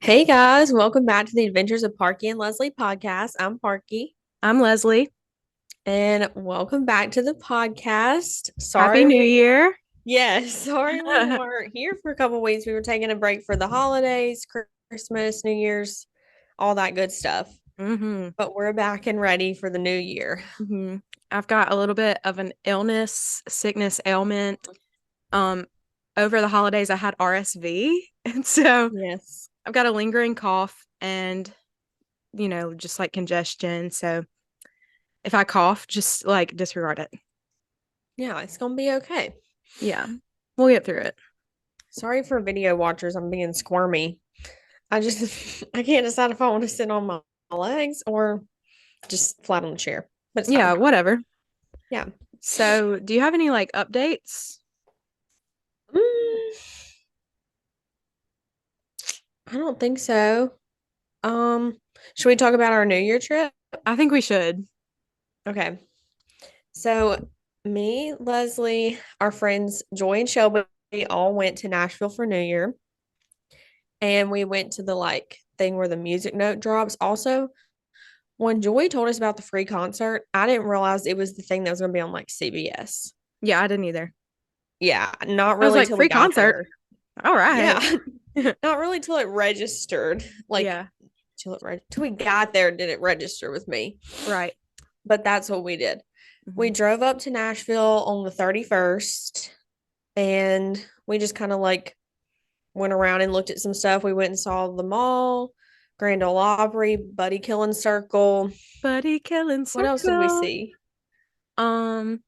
Hey guys, welcome back to the Adventures of Parky and Leslie podcast. I'm Parky, I'm Leslie. and welcome back to the podcast. Happy New Year. Sorry we weren't here for a couple weeks. We were taking a break for the holidays, Christmas, New Year's, all that good stuff. hmm But we're back and ready for the new year. hmm I've got a little bit of an illness, sickness, ailment. Um, Over the holidays, I had RSV, and so Yes. I've got a lingering cough and just like congestion. So if I cough, just like disregard it. Yeah, it's gonna be okay. Yeah, we'll get through it. Sorry for video watchers. I'm being squirmy. I just I can't decide if I want to sit on my legs or just flat on the chair. But it's Yeah, fine. whatever. Yeah. So, do you have any like updates? Mm, I don't think so. Um, should we talk about our New Year trip? I think we should. Okay. So me, Leslie, our friends Joy and Shelby all went to Nashville for New Year. And we went to the like thing where the music note drops. Also, when Joy told us about the free concert, I didn't realize it was the thing that was gonna be on like CBS. Yeah, I didn't either. Yeah, not I was really like, till we free got concert. there. All right. Yeah, not really till it registered. Like Yeah, till we got there did it register with me. right. But that's what we did. We hmm drove up to Nashville on the 31st and we just kind of like went around and looked at some stuff. We went and saw the mall, Grand Ole Opry, Buddy Killing Circle. Buddy killing What else did we circle. see? Um,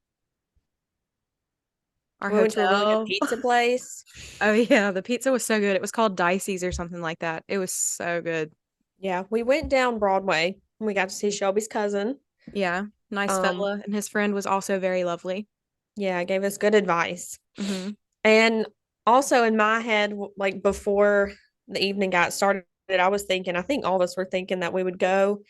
our We went to a really good hotel. pizza place. Oh yeah, the pizza was so good. It was called Dicey's or something like that. It was so good. Yeah, we went down Broadway and we got to see Shelby's cousin. Yeah, nice Um, fella, and his friend was also very lovely. yeah, gave us good advice. hmm And also in my head, like before the evening got started, I was thinking, I think all of us were thinking that we would go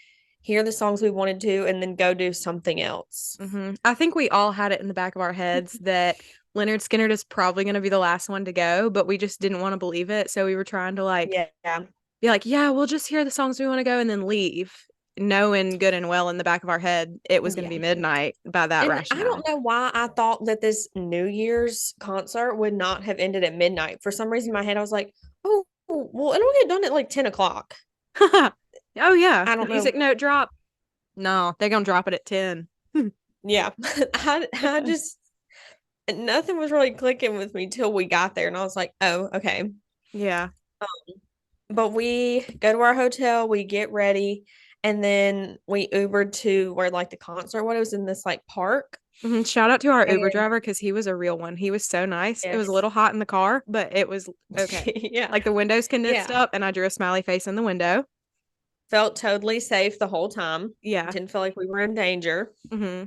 hear the songs we wanted to and then go do something else. I think we all had it in the back of our heads that Leonard Skinner is probably going to be the last one to go, but we just didn't want to believe it. So we were trying to like Yeah. be like, yeah, we'll just hear the songs we want to go and then leave, knowing good and well in the back of our head it was going to Yeah. be midnight by that And I rationale. don't know why I thought that this New Year's concert would not have ended at midnight. For some reason in my head, I was like, oh, well, it'll get done at like 10 o'clock. Oh yeah, I the don't know. music note drop. No, they're gonna drop it at 10. Yeah. I just, nothing was really clicking with me till we got there. And I was like, oh, okay. Yeah. But we go to our hotel, we get ready, and then we Ubered to where like the concert, what it was in this like park. Shout out to our Uber And driver because he was a real one. He was so nice. It was a yes. little hot in the car, but it was okay. Yeah. Like the windows condensed Yeah. up, and I drew a smiley face in the window. Felt totally safe the whole time. Yeah. Didn't feel like we were in danger. hmm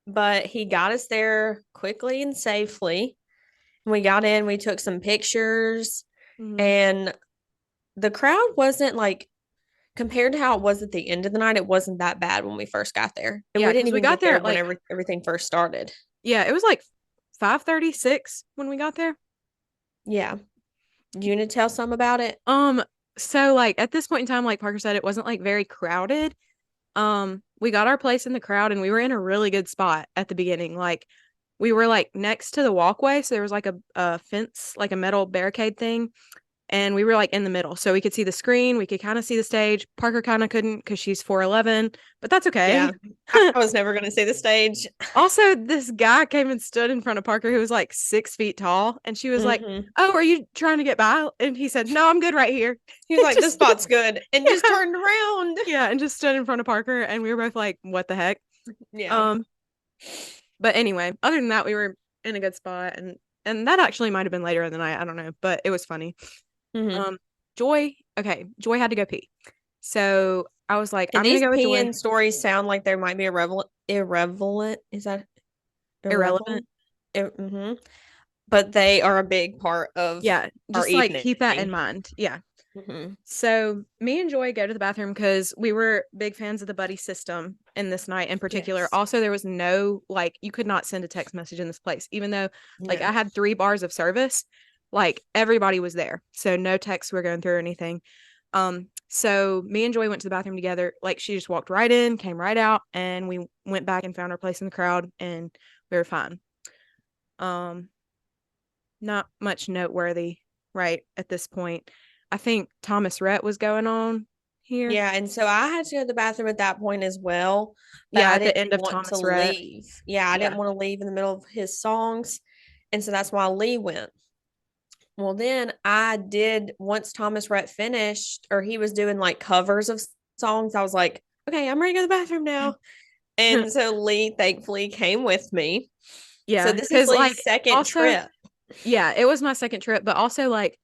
But he got us there quickly and safely. We got in, we took some pictures, hmm and the crowd wasn't like compared to how it was at the end of the night, it wasn't that bad when we first got there. And Yeah, we didn't because we even got get there there at like whenever everything first started. yeah, it was like 5:36 when we got there. Yeah. You want to tell some about it? Um, so like at this point in time, like Parker said, it wasn't like very crowded. We got our place in the crowd and we were in a really good spot at the beginning. Like we were like next to the walkway, so there was like a fence, like a metal barricade thing, and we were like in the middle. So we could see the screen, we could kind of see the stage. Parker kind of couldn't because she's 4'11", but that's okay. Yeah. I was never going to see the stage. Also, this guy came and stood in front of Parker who was like 6 feet tall, and she was like, Hmm. "Oh, are you trying to get by?" And he said, "No, I'm good right here." He was It like, this just spot's good. And just yeah, turned around. yeah, and just stood in front of Parker, and we were both like, "What the heck?" Yeah. Um, but anyway, other than that, we were in a good spot, and that actually might have been later in the night. I don't know, but it was funny. Hmm. Um, Joy, okay, Joy had to go pee, so I was like, And I'm gonna these go with Joy. PN stories sound like there might be irrelevant. Is that Irrelevant. irrelevant? Mm-hmm. But they are a big part of Yeah, our just like evening. keep that in mind. Yeah. Hmm. So me and Joy go to the bathroom because we were big fans of the buddy system in this night in particular. Yes. Also, there was no like you could not send a text message in this place, even though like No. I had 3 bars of service, like everybody was there. So no texts were going through or anything. So me and Joy went to the bathroom together. Like she just walked right in, came right out, and we went back and found our place in the crowd, and we were fine. Um, Not much noteworthy right at this point. I think Thomas Rhett was going on here. Yeah, and so I had to go to the bathroom at that point as well, but Yeah, I at the didn't end of want to Thomas Rhett. leave. Yeah, I didn't Yeah. want to leave in the middle of his songs. And so that's why Lee went. Well, then I did once Thomas Rhett finished, or he was doing like covers of songs. I was like, okay, I'm ready to go to the bathroom now. And so Lee thankfully came with me. So Yeah, this is because Lee's like second also, trip. yeah, it was my second trip, but also like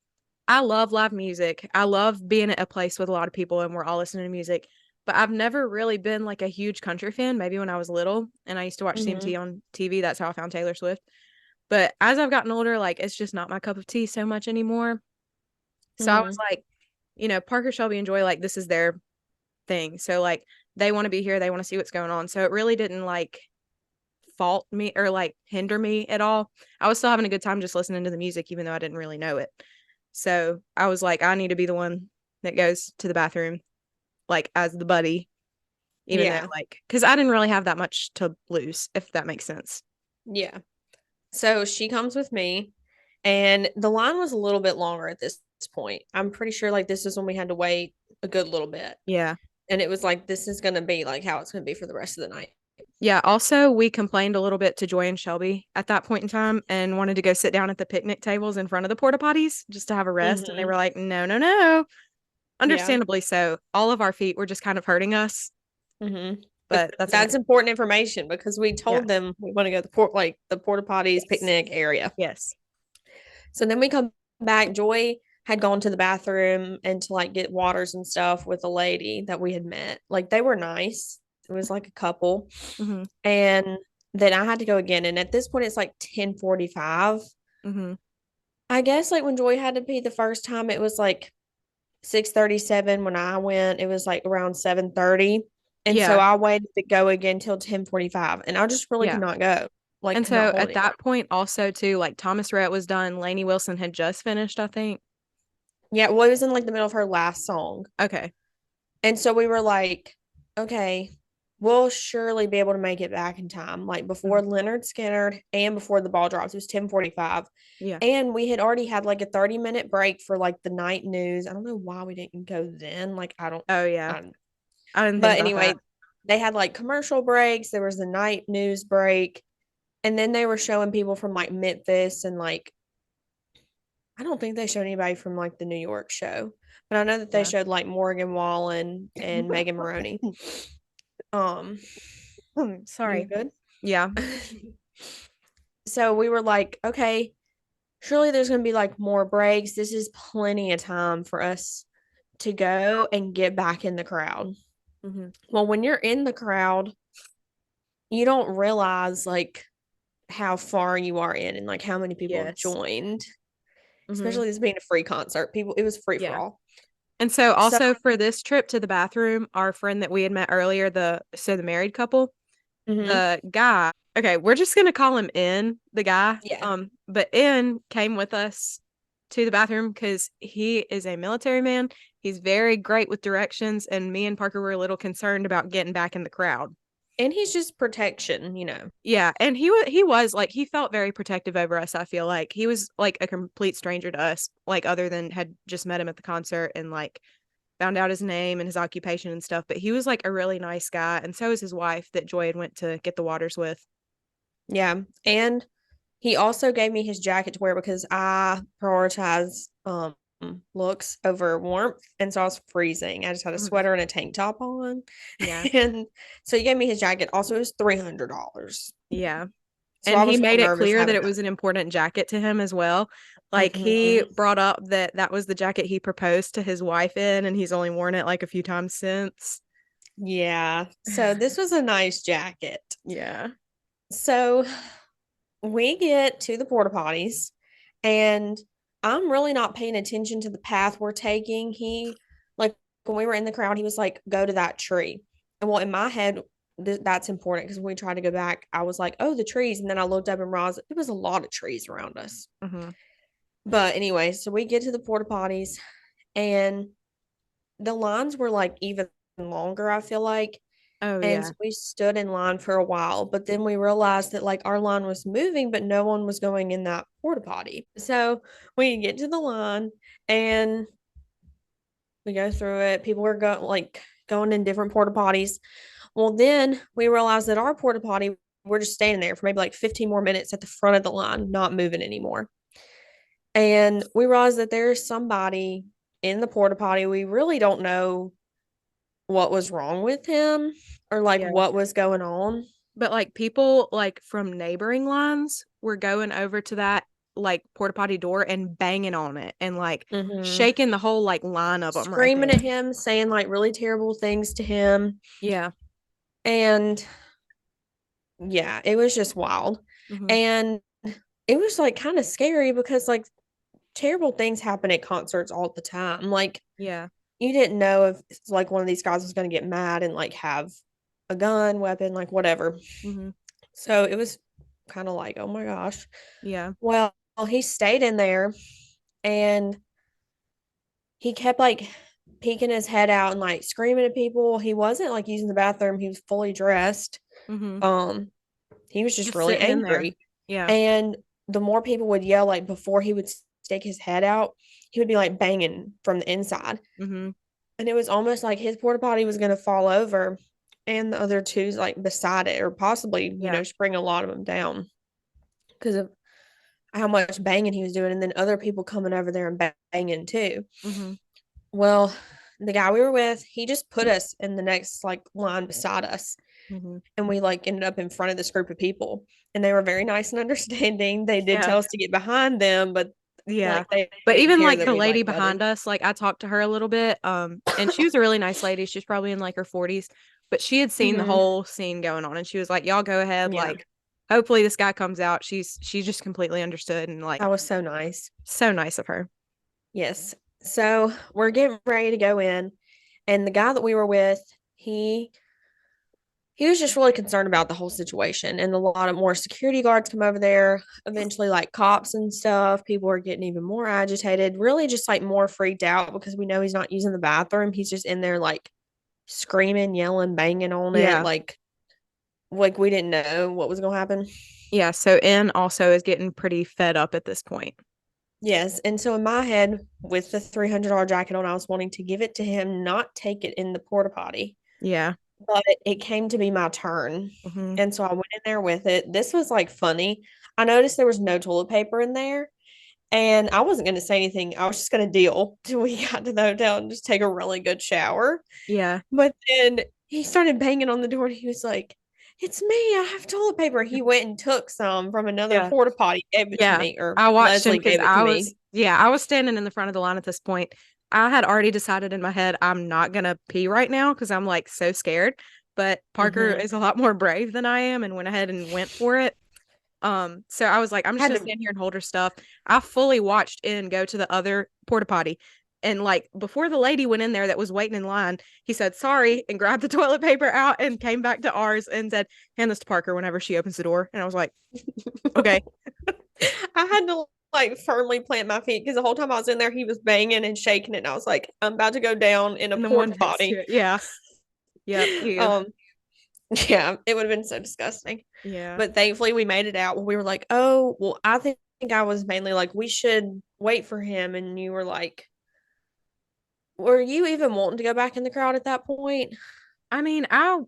I love live music. I love being at a place with a lot of people and we're all listening to music. But I've never really been like a huge country fan, maybe when I was little and I used to watch Mm-hmm. CMT on TV. That's how I found Taylor Swift. But as I've gotten older, like it's just not my cup of tea so much anymore. So I was Mm-hmm. like, Parker, Shelby, and Joy, like this is their thing. So like they want to be here, they want to see what's going on. So it really didn't like fault me or like hinder me at all. I was still having a good time just listening to the music, even though I didn't really know it. So I was like, I need to be the one that goes to the bathroom, like as the buddy, even though Yeah. like, because I didn't really have that much to lose, if that makes sense. Yeah. So she comes with me, and the line was a little bit longer at this point. I'm pretty sure like this is when we had to wait a good little bit. Yeah. And it was like, this is going to be like how it's going to be for the rest of the night. Yeah. Also, we complained a little bit to Joy and Shelby at that point in time and wanted to go sit down at the picnic tables in front of the porta potties just to have a rest. And they Mm-hmm. were like, no, no, no. Yeah. Understandably so. All of our feet were just kind of hurting us, Mm-hmm. But but that's that's okay. important information because we Yeah. told them we want to go to the like the porta potties Yes. picnic area. Yes. So then we come back. Joy had gone to the bathroom and to like get waters and stuff with a lady that we had met. Like they were nice. It was like a couple. Mm-hmm. And then I had to go again. And at this point it's like 10:45. Mm-hmm. I guess like when Joy had to pee the first time, it was like 6:37. When I went, it was like around 7:30. And so Yeah. I waited to go again till 10:45. And I just really could Yeah. not go. Like And could not so hold at anybody. that point, also too, like Thomas Rhett was done. Lainey Wilson had just finished, I think. Yeah, well, it was in like the middle of her last song. Okay. And so we were like, okay, we'll surely be able to make it back in time, like before Mhm. Leonard Skinner and before the ball drops. It was 10:45. Yeah. And we had already had like a 30-minute break for like the night news. I don't know why we didn't go then. Like Oh yeah. I I didn't think but about that. anyway, they had like commercial breaks. There was the night news break. And then they were showing people from like Memphis and like I don't think they showed anybody from like the New York show. But I know that they Yeah. showed like Morgan Wallen and Megan Maroney. Um, you Sorry. good? Yeah. So we were like, okay, surely there's going to be like more breaks. This is plenty of time for us to go and get back in the crowd. Hmm. Well, when you're in the crowd, you don't realize like how far you are in and like how many people have Yes. joined, Hmm. especially this being a free concert. People, it was free for Yeah. all. And so So, also for this trip to the bathroom, our friend that we had met earlier, the married couple, mhm, the guy, okay, we're just gonna call him N, the guy. yeah. But N came with us to the bathroom because he is a military man. He's very great with directions, and me and Parker were a little concerned about getting back in the crowd. And he's just protection. Yeah, and he was like he felt very protective over us. I feel like he was like a complete stranger to us, like other than had just met him at the concert and like found out his name and his occupation and stuff. But he was like a really nice guy, and so is his wife that Joy had went to get the waters with. Yeah. And he also gave me his jacket to wear because I prioritize looks over warmth. And so I was freezing. I just had a Mhm. sweater and a tank top on. Yeah, And so he gave me his jacket. Also, it was $300. yeah. So And I he was real made it nervous clear that having it that. was an important jacket to him as well. Like he Hmm. brought up that that was the jacket he proposed to his wife in, and he's only worn it like a few times since. Yeah. So this was a nice jacket. Yeah. So we get to the porta potties and I'm really not paying attention to the path we're taking. Like, when we were in the crowd, he was like, go to that tree. And well, in my head, that's important because when we tried to go back, I was like, oh, the trees. And then I looked up and realized it was a lot of trees around us. Hmm. But anyway, so we get to the porta potties and the lines were like even longer, I feel like. Oh And yeah. so we stood in line for a while, but then we realized that like our line was moving, but no one was going in that porta potty. So we get to the line and we go through it. People were going in different porta potties. Well, then we realized that our porta potty, we're just standing there for maybe like 15 more minutes at the front of the line, not moving anymore. And we realized that there's somebody in the porta potty. We really don't know what was wrong with him or like Yeah. what was going on. But like people like from neighboring lines were going over to that like porta potty door and banging on it and like Mm-hmm. shaking the whole like line of them right Screaming there. at him, saying like really terrible things to him. Yeah. And yeah, it was just wild. Hmm. And it was like kind of scary because like terrible things happen at concerts all the time. Like Yeah. you didn't know if like one of these guys was going to get mad and like have a gun, weapon, like whatever. Hmm. So it was kind of like, oh my gosh. Yeah. Well, he stayed in there and he kept like peeking his head out and like screaming at people. He wasn't like using the bathroom. He was fully dressed. Hmm. Um, he was just Just really sitting in there. angry. Yeah. And the more people would yell, like before he would stick his head out, he would be like banging from the inside. Hmm. And it was almost like his porta potty was going to fall over and the other two's like beside it, or possibly, Yeah. bring a lot of them down because of how much banging he was doing. And then other people coming over there and banging too. Hmm. Well, the guy we were with, he just put us in the next like line beside us. Hmm. And we like ended up in front of this group of people. And they were very nice and understanding. They did Yeah. tell us to get behind them, but Yeah. like they But didn't even care like that the we lady like behind butted. us, like I talked to her a little bit, and she was a really nice lady. She's probably in like her 40s, but she had seen the Mm-hmm. whole scene going on and she was like, "Y'all go ahead, Yeah, like hopefully this guy comes out." She just completely understood and like that was so nice. so nice of her. Yes. So we're getting ready to go in, and the guy that we were with, he he was just really concerned about the whole situation. And a lot of more security guards come over there, eventually like cops and stuff. People are getting even more agitated, really just like more freaked out because we know he's not using the bathroom. He's just in there like screaming, yelling, banging on it, Yeah. like we didn't know what was gonna happen. Yeah, so N also is getting pretty fed up at this point. Yes. And so in my head, with the $300 jacket on, I was wanting to give it to him, not take it in the porta potty. Yeah. But it came to be my turn. Hmm. And so I went in there with it. This was like funny. I noticed there was no toilet paper in there. And I wasn't going to say anything. I was just going to deal till we got to the hotel and just take a really good shower. Yeah. But then he started banging on the door and he was like, "It's me. I have toilet paper." He went and took some from another Yeah. porta potty, gave it to Yeah. me, or I watched him Leslie because gave it to I me. was, yeah, I was standing in the front of the line at this point. I had already decided in my head I'm not gonna pee right now because I'm like so scared. But Parker Mm-hmm. is a lot more brave than I am and went ahead and went for it. So I was like, I'm just Had gonna to, stand here and hold her stuff. I fully watched In go to the other porta potty. And like before the lady went in there that was waiting in line, he said sorry and grabbed the toilet paper out and came back to ours and said, "Hand this to Parker whenever she opens the door." And I was like, okay. I had to like firmly plant my feet because the whole time I was in there, he was banging and shaking it. And I was like, I'm about to go down in a And the one porta next to potty. it. Yeah. Yep. You. Um, yeah, it would have been so disgusting. Yeah. But thankfully, we made it out. We were like, oh, well, I think I was mainly like, we should wait for him. And you were like, were you even wanting to go back in the crowd at that point? I mean, I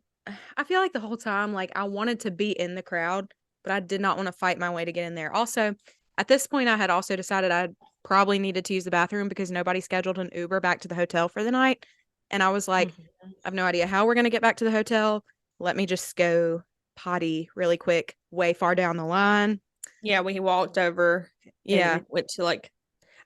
feel like the whole time, like I wanted to be in the crowd, but I did not want to fight my way to get in there. Also, at this point, I had also decided I probably needed to use the bathroom because nobody scheduled an Uber back to the hotel for the night. And I was like, Mhm. I have no idea how we're gonna get back to the hotel. Let me just go potty really quick, way far down the line. Yeah, we walked over Yeah, and went to like,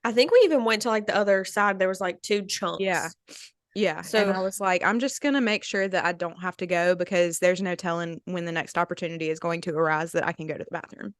I think we even went to like the other side. There was like two yeah. chunks. Yeah. And So I was like, I'm just going to make sure that I don't have to go because there's no telling when the next opportunity is going to arise that I can go to the bathroom.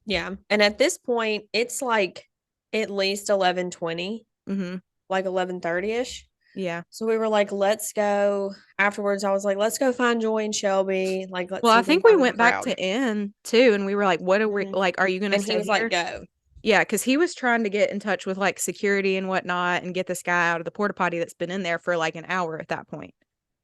yeah. And at this point, it's like at least 11:20, Hmm. like 11:30ish. Yeah. So we were like, let's go. Afterwards, I was like, let's go find Joy and Shelby. Like, let's Well, see I if we can think we find them in the went back crowd. to N too, and we were like, what are we Mhm. like? Are you going to And he stay was like, here? go. Yeah, because he was trying to get in touch with like security and whatnot and get this guy out of the porta potty that's been in there for like an hour at that point.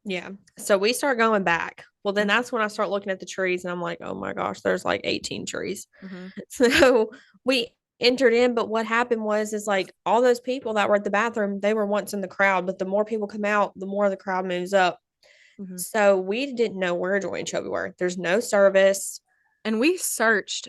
Yeah. So we start going back. Well, then Mm-hmm. that's when I start looking at the trees and I'm like, oh my gosh, there's like 18 trees. Mm-hmm. So we entered in, but what happened was is like all those people that were at the bathroom, they were once in the crowd, but the more people come out, the more the crowd moves up. Mm-hmm. So we didn't know where Joy and Chubby were. There's no service. And we searched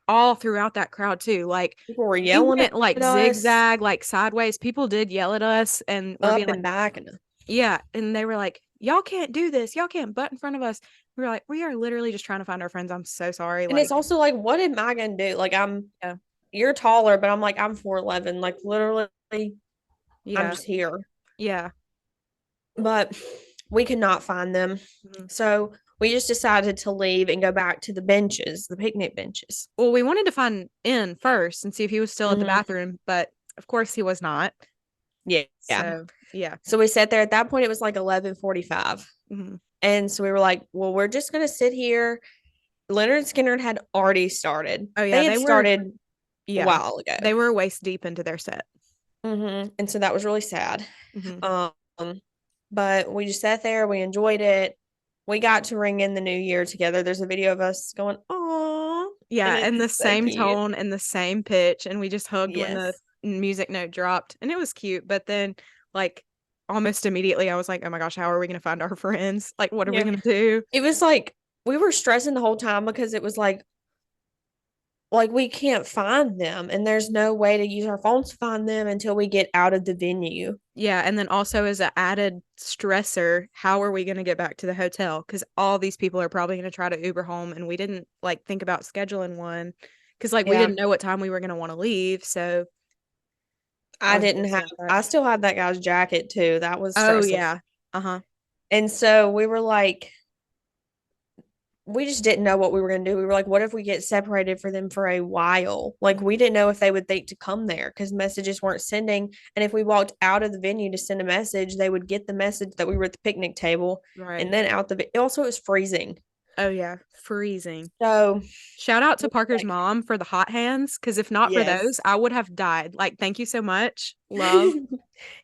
all throughout that crowd too. Like People were we yelling went like at us zigzag, like sideways. People did yell at us and we're being up like, and back. And yeah. And they were like, y'all can't do this. Y'all can't butt in front of us. We were like, we are literally just trying to find our friends. I'm so sorry. and it's Like, also like, what am I gonna do? Like yeah, you're taller, but I'm like, I'm 4'11. Like literally, I'm yeah, just here. yeah. But we could not find them. Mhm. So we just decided to leave and go back to the benches, the picnic benches. Well, we wanted to find In first and see if he was still at the Mm-hmm. bathroom, but of course he was not. Yeah. Yeah. So, yeah. So we sat there. At that point, it was like 11:45. Hmm. And so we were like, well, we're just going to sit here. Leonard Skinner had already started. Oh, yeah. They had started a Yeah, while ago. they were waist deep into their set. And so that was really sad. Hmm. Um, but we just sat there. We enjoyed it. We got to ring in the new year together. There's a video of us going, oh, and Yeah, and the it's so same cute. tone and the same pitch, and we just hugged when the Yes. music note dropped, and it was cute. But then, like, almost immediately, I was like, "Oh my gosh, how are we gonna find our friends? Like, what are we Yeah. gonna do?" It was like we were stressing the whole time because it was like we can't find them and there's no way to use our phones to find them until we get out of the venue. Yeah, and then also as an added stressor, how are we gonna get back to the hotel? Because all these people are probably gonna try to Uber home, and we didn't like think about scheduling one because like we Yeah. didn't know what time we were gonna want to leave. So I I was didn't have stressing about that. I still had that guy's jacket too. That was Oh stressful. yeah. Uh-huh. And so we were like we just didn't know what we were going to do. We were like, what if we get separated for them for a while? Like, we didn't know if they would think to come there because messages weren't sending. And if we walked out of the venue to send a message, they would get the message that we were at the picnic table Right. and then out the. Also, it was freezing. Oh yeah, freezing. So, Shout out to Parker's like, mom for the hot hands, because if not for those, yes. I would have died. Like, thank you so much. Love.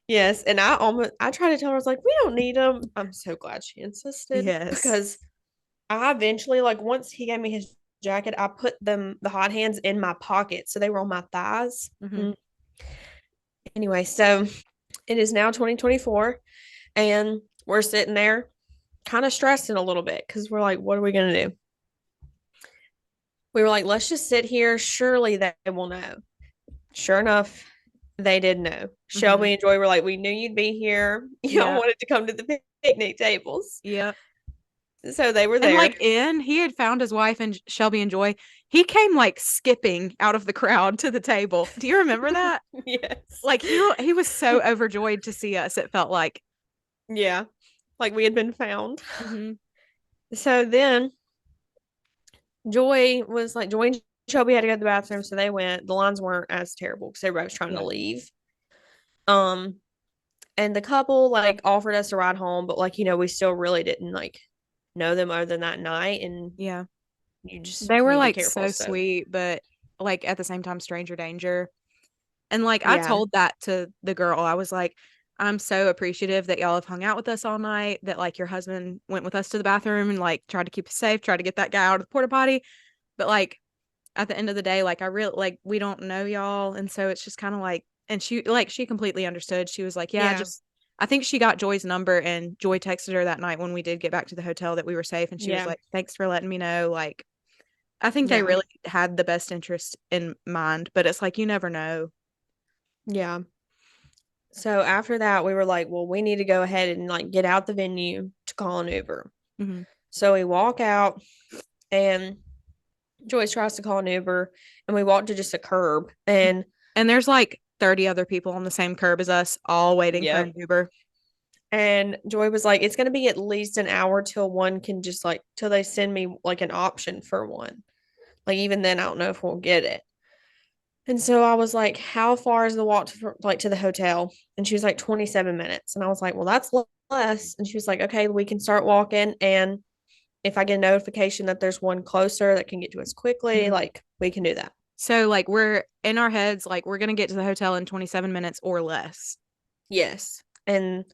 Yes. And I tried to tell her, I was like, we don't need them. I'm so glad she insisted Yes. because I eventually, like, once he gave me his jacket, I put the hot hands in my pocket. So they were on my thighs. Hmm. Anyway, so it is now 2024 and we're sitting there kind of stressing a little bit because we're like, what are we going to do? We were like, let's just sit here. Surely they will know. Sure enough, they did know. Hmm. Shelby and Joy were like, we knew you'd be here. Y'all Yeah. wanted to come to the picnic tables. Yeah. So they were And there. like he had found his wife and Shelby and Joy. He came like skipping out of the crowd to the table. Do you remember that? Yes. Like he was so overjoyed to see us, it felt like. Yeah. Like we had been found. Hmm. So then Joy and Shelby had to go to the bathroom, so they went. The lines weren't as terrible because everybody was trying to Yeah. leave. Um, and the couple like offered us a ride home, but like, we still really didn't like know them other than that night, and Yeah. you just They were need to be like careful. so So sweet, but like at the same time, stranger danger. And like I yeah, told that to the girl. I was like, I'm so appreciative that y'all have hung out with us all night, that like your husband went with us to the bathroom and like tried to keep us safe, tried to get that guy out of the porta potty. But like at the end of the day, like I really like we don't know y'all. And so it's just kind of like and she completely understood. She was like, yeah, yeah, just I think she got Joy's number and Joy texted her that night when we did get back to the hotel that we were safe. And she was yeah, like, thanks for letting me know. Like I think they yeah, really had the best interest in mind, but it's like you never know. yeah. So after that, we were like, well, we need to go ahead and like get out the venue to call an Uber. Hmm. So we walk out, and Joyce tries to call an Uber, and we walk to just a curb, and And there's like 30 other people on the same curb as us, all waiting for yep. an Uber. And Joy was like, it's going to be at least an hour till one can just like, till they send me like an option for one. Like, even then, I don't know if we'll get it. And so I was like, how far is the walk to the hotel? And she was like, 27 minutes. And I was like, well, that's less. And she was like, okay, we can start walking. And if I get a notification that there's one closer that can get to us quickly, Mhm. like we can do that. So like we're in our heads, like we're gonna get to the hotel in 27 minutes or less. Yes. And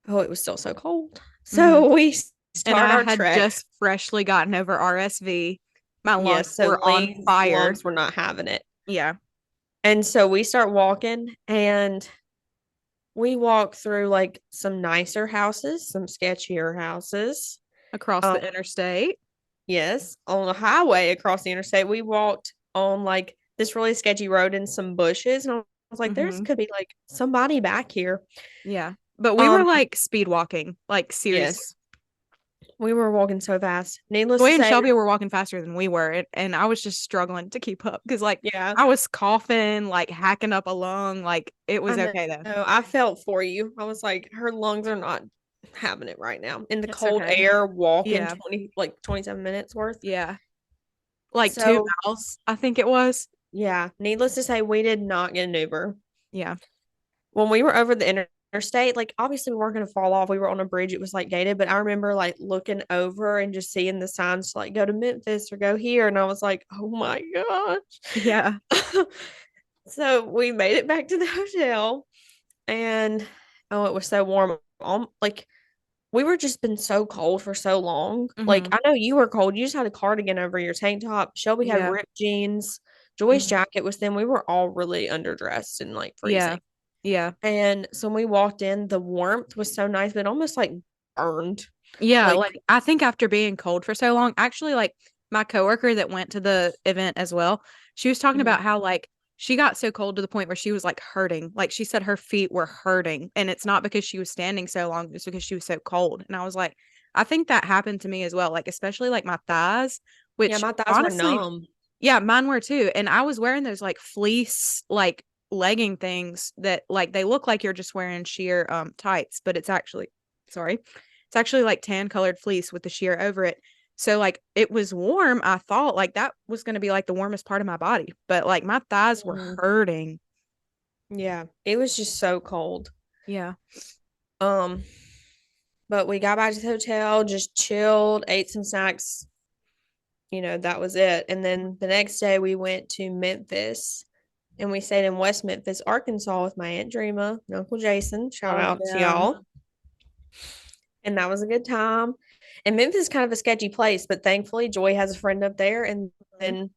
oh, it was still so cold. Hmm. So we And start I our had trek. just freshly gotten over RSV. My lungs Yes, so were on Lane's fire. lungs were not having it. Yeah. And so we start walking and we walk through like some nicer houses, some sketchier houses. Across Um, the interstate. yes, on the highway across the interstate, we walked on like this really sketchy road and some bushes. And I was like, there's Hmm. could be like somebody back here. Yeah. But we were Um, like speed walking, like seriously. yes, we were walking so fast. Needless to Joy and say, Shelby were walking faster than we were, and I was just struggling to keep up because like yeah, I was coughing, like hacking up a lung, like it I was know. okay though. I felt for you. I was like, her lungs are not having it right now. In the It's cold okay. air, walking Yeah, 20, like 27 minutes worth. yeah, like two So, miles, I think it was. yeah, needless to say, we did not get an Uber. Yeah, When we were over the interstate, like obviously we weren't going to fall off. We were on a bridge, it was like gated, but I remember like looking over and just seeing the signs to like go to Memphis or go here. And I was like, oh my yeah. gosh. So we made it back to the hotel and oh, it was so warm. Like we were just been so cold for so long. Like Hmm. I know you were cold. You just had a cardigan over your tank top. Shelby had Yeah. ripped jeans. Joy's Hmm. jacket was thin. We were all really underdressed and like Yeah. freezing. Yeah. And so when we walked in, the warmth was so nice, but almost like burned. Yeah, Like, like I think after being cold for so long, actually like my coworker that went to the event as well, she was talking mhm. about how like she got so cold to the point where she was like hurting. Like she said her feet were hurting and it's not because she was standing so long, it's because she was so cold. And I was like, I think that happened to me as well, like especially like my thighs, Yeah, which my thighs were honestly, numb. yeah, mine were too. And I was wearing those like fleece like legging things that like they look like you're just wearing sheer tights, but it's actually sorry. It's actually like tan colored fleece with the sheer over it. So like it was warm. I thought like that was going to be like the warmest part of my body, but like my thighs were Mhm. hurting. Yeah, it was just so cold. Yeah. Um, but we got back to the hotel, just chilled, ate some snacks. That was it. And then the next day we went to Memphis and we stayed in West Memphis, Arkansas with my Aunt Dreama and Uncle Jason. Shout Oh out to yeah. y'all. And that was a good time. And Memphis is kind of a sketchy place, but thankfully Joy has a friend up there. And Mhm.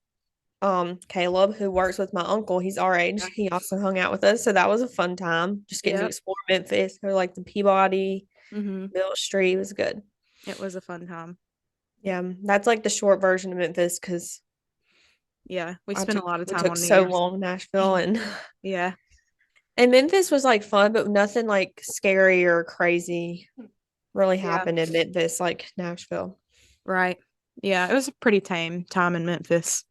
then Caleb, who works with my uncle, he's our age. Yeah. He also hung out with us. So that was a fun time. Just getting to Yep. explore Memphis, go like the Peabody, Hmm. Mill Street. It was good. It was a fun time. Yeah, that's like the short version of Memphis because Yeah. We I spent took a lot of we time took on New so Year's. long in Nashville and Yeah. and Memphis was like fun, but nothing like scary or crazy really Yeah. happened in Memphis like Nashville. Right. Yeah. It was a pretty tame time in Memphis.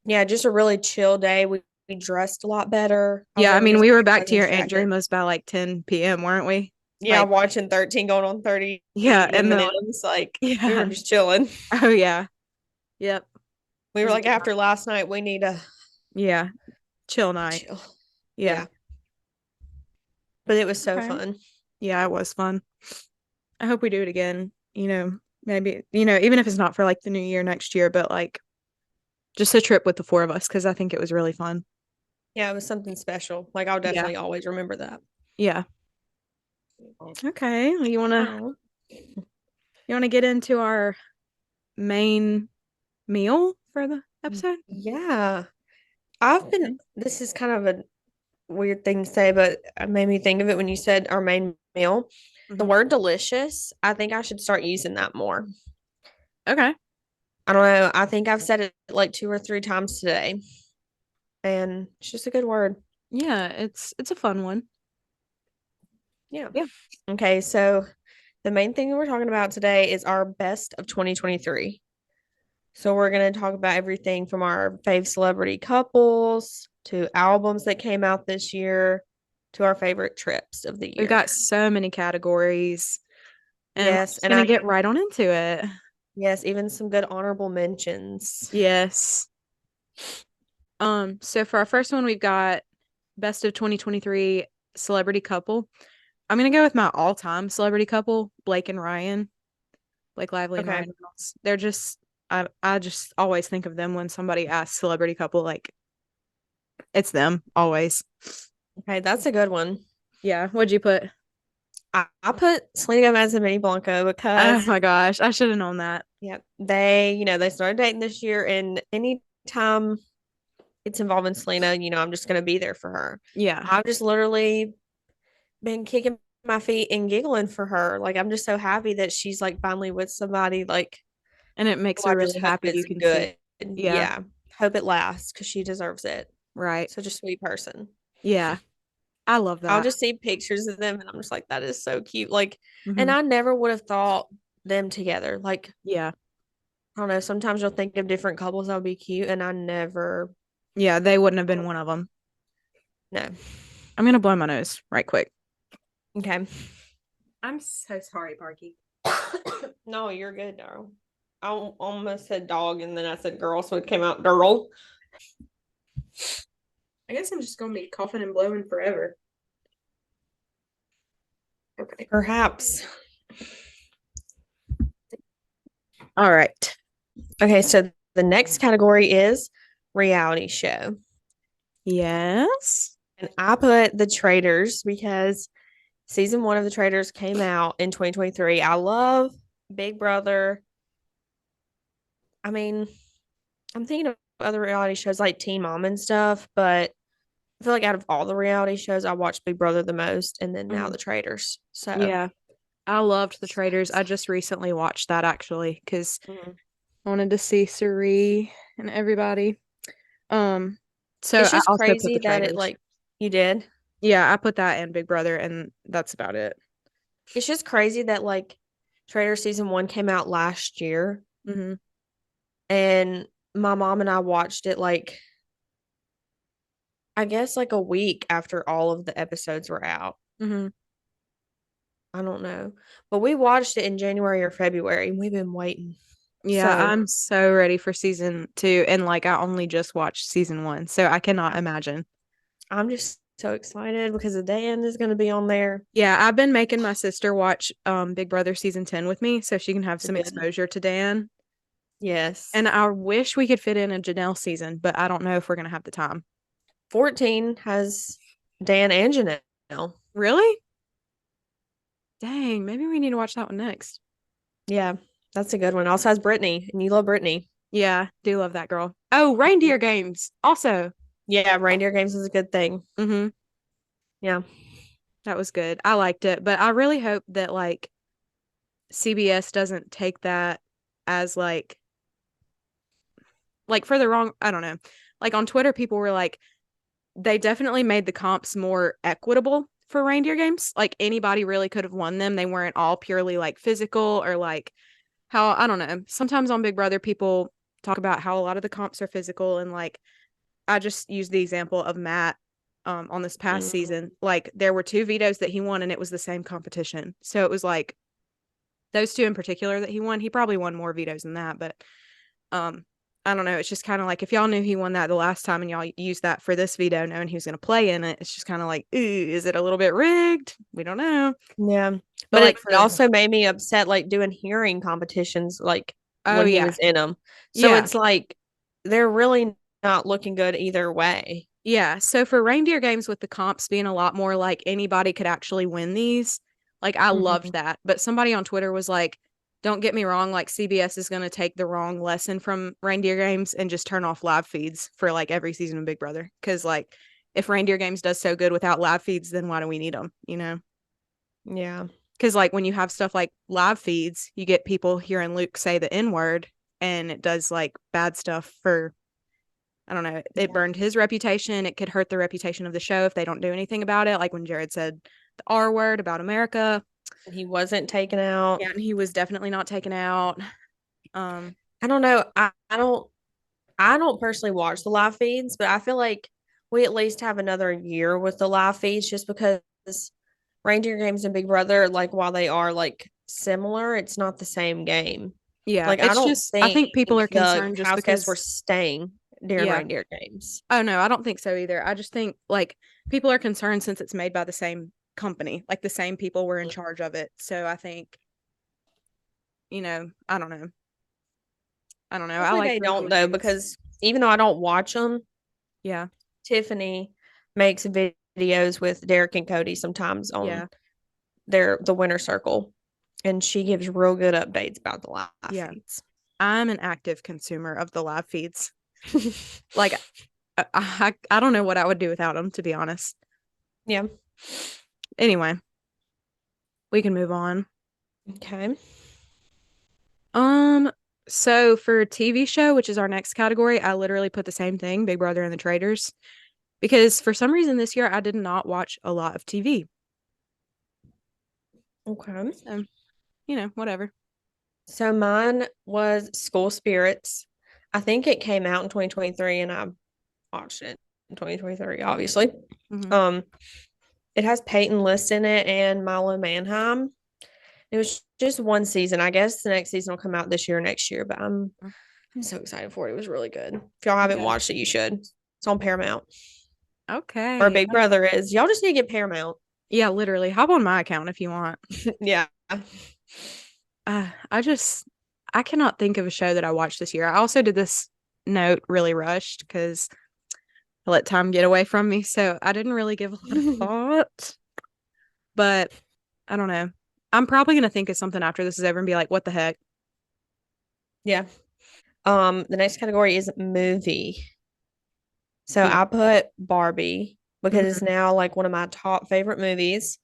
Yeah, just a really chill day. We dressed a lot better. I was Yeah. I able to mean, just we wear were my back to cousin's your Aunt jacket. Dreama's by like 10 p.m., weren't we? Yeah, Like, watching 13 going on 30 yeah. And then, Eminem's like we were yeah. just chilling. Oh, yeah. Yep. We It were was a like good time. after last night, we need to Yeah. Chill night. chill. Yeah. Yeah, but it was so Okay. fun. Yeah, it was fun. I hope we do it again. Maybe, even if it's not for like the new year next year, but like just a trip with the four of us because I think it was really fun. Yeah, it was something special. Like I'll Yeah. definitely always remember that. Yeah. Okay. Well, Oh. you wanna get into our main meal for the episode? Yeah. I've been Okay. this is kind of a weird thing to say, but it made me think of it when you said our main meal. The Hmm. word delicious, I think I should start using that more. Okay. I don't know. I think I've said it like two or three times today, and it's just a good word. Yeah, it's a fun one. Yeah. Yeah. Okay, so the main thing that we're talking about today is our best of 2023. So we're going to talk about everything from our fave celebrity couples to albums that came out this year to our favorite trips of the We've year. got so many categories and we're Yes, just and gonna I get right on into it. yes, even some good honorable mentions. Yes. So for our first one, we've got best of 2023 celebrity couple. I'm gonna go with my all-time celebrity couple, Blake and Ryan, Blake Lively and Okay. Ryan Reynolds. They're just I just always think of them when somebody asks celebrity couple. Like It's them always. Okay, that's a good one. Yeah. What'd you put? I put Selena Gomez and Benny Blanco Oh because my gosh, I should have known that. yeah, they started dating this year, and anytime it's involving Selena, I'm just gonna be there for her. Yeah. I've just literally been kicking my feet and giggling for her. Like I'm just so happy that she's like finally with somebody. Like, And it makes oh, her I just really hope happy. You it's can see. good. Yeah. Yeah. Hope it lasts because she deserves it. Right. Such a sweet person. Yeah. I love I'll that. just see pictures of them and I'm just like, that is so cute. Like, and Hmm. I never would have thought them together. Like, Yeah. I don't know, sometimes you'll think of different couples that would be cute, and I never, Yeah. They wouldn't have been one of them. no. I'm going to blow my nose right quick. Okay. I'm so sorry, Parky. No, you're good, Daryl. I almost said dog and then I said girl, so it came out Daryl. I guess I'm just going to be coughing and blowing forever. Okay. Perhaps. All right. Okay, so the next category is reality show. Yes. And I put The Traitors because season one of The Traitors came out in 2023. I love Big Brother. I mean, I'm thinking of other reality shows like Teen Mom and stuff, but I feel like out of all the reality shows, I watched Big Brother the most, and then now Hmm. The Traitors. So, Yeah. I loved The Traders. I just recently watched that actually because mhm. I wanted to see Suri and everybody. Um, so It's I just also put crazy The that it Traders. like you did. Yeah, I put that and Big Brother, and that's about it. It's just crazy that like Trader season one came out last year, Hmm. and my mom and I watched it like I guess like a week after all of the episodes were out. Hmm. I don't know, but we watched it in January or February, and we've been waiting. Yeah, So I'm so ready for season two, and like I only just watched season one, so I cannot imagine. I'm just so excited because the Dan is going to be on there. Yeah, I've been making my sister watch Big Brother season 10 with me so she can have some Good. exposure to Dan. Yes. And I wish we could fit in a Janelle season, but I don't know if we're gonna have the time. 14 has Dan and Janelle. Really? Dang, maybe we need to watch that one next. Yeah, that's a good one. Also has Brittany, and you love Brittany. Yeah, do love that girl. Oh, reindeer games also. Yeah, reindeer games is a good thing. Mm-hmm. Yeah. That was good. I liked it, but I really hope that like CBS doesn't take that as like for the wrong, I don't know. Like on Twitter, people were like, they definitely made the comps more equitable for reindeer games. Like anybody really could have won them. They weren't all purely like physical or like how, I don't know. Sometimes on Big Brother, people talk about how a lot of the comps are physical. And like, I just used the example of Matt on this past Mm, season. Like, there were two vetoes that he won, and it was the same competition. So it was like those two in particular that he won. He probably won more vetoes than that, but um, I don't know. It's just kind of like if y'all knew he won that the last time and y'all used that for this veto, knowing he was going to play in it, it's just kind of like, ooh, is it a little bit rigged? We don't know. yeah. But But like it for, also made me upset, like doing hearing competitions, like oh when he yeah, was in them. So yeah, it's like they're really not looking good either way. yeah. So for reindeer games with the comps being a lot more like anybody could actually win these, like I loved Hmm. that. But somebody on Twitter was like, don't get me wrong, like CBS is going to take the wrong lesson from reindeer games and just turn off live feeds for like every season of Big Brother. Cause like if reindeer games does so good without live feeds, then why do we need them? You know? Yeah. Cause like when you have stuff like live feeds, you get people hearing Luke say the N word and it does like bad stuff for I don't know. It Yeah. burned his reputation. It could hurt the reputation of the show if they don't do anything about it. Like when Jared said the R word about America. And he wasn't taken out. Yeah, and he was definitely not taken out. Um, I don't know. I don't personally watch the live feeds, but I feel like we at least have another year with the live feeds just because Reindeer Games and Big Brother, like while they are like similar, it's not the same game. yeah, Like I it's don't just I think think people are the concerned just house guests were because staying during yeah. Reindeer Games. Oh no, I don't think so either. I just think like people are concerned since it's made by the same company. Like the same people were in charge of it. So I think, I don't know. I don't know. I Hopefully like they don't reindeer though, games. because even though I don't watch them, Yeah. Tiffany makes videos with Derek and Cody sometimes on Yeah. the winner circle, and she gives real good updates about the live Yeah. feeds. I'm an active consumer of the live feeds. Like I don't know what I would do without them, to be honest. Yeah. Anyway, we can move on. Okay. Um, so for TV show, which is our next category, I literally put the same thing, Big Brother and the Traitors, because for some reason this year I did not watch a lot of TV. Okay. So, whatever. So mine was School Spirits. I think it came out in 2023 and I watched it in 2023, obviously. Hmm. Um, it has Peyton List in it and Milo Manheim. It was just one season. I guess the next season will come out this year or next year, but I'm so excited for it. It was really good. If y'all haven't Yeah. watched it, you should. It's on Paramount. Or Okay. Big Brother is. Y'all just need to get Paramount. Yeah, literally. Hop on my account if you want. Yeah. I just I cannot think of a show that I watched this year. I also did this note really rushed because I let time get away from me, so I didn't really give a lot of thought. But I don't know. I'm probably gonna think of something after this is over and be like, "What the heck?" Yeah. The next category is movie. So Yeah. I put Barbie because it's Hmm. now like one of my top favorite movies.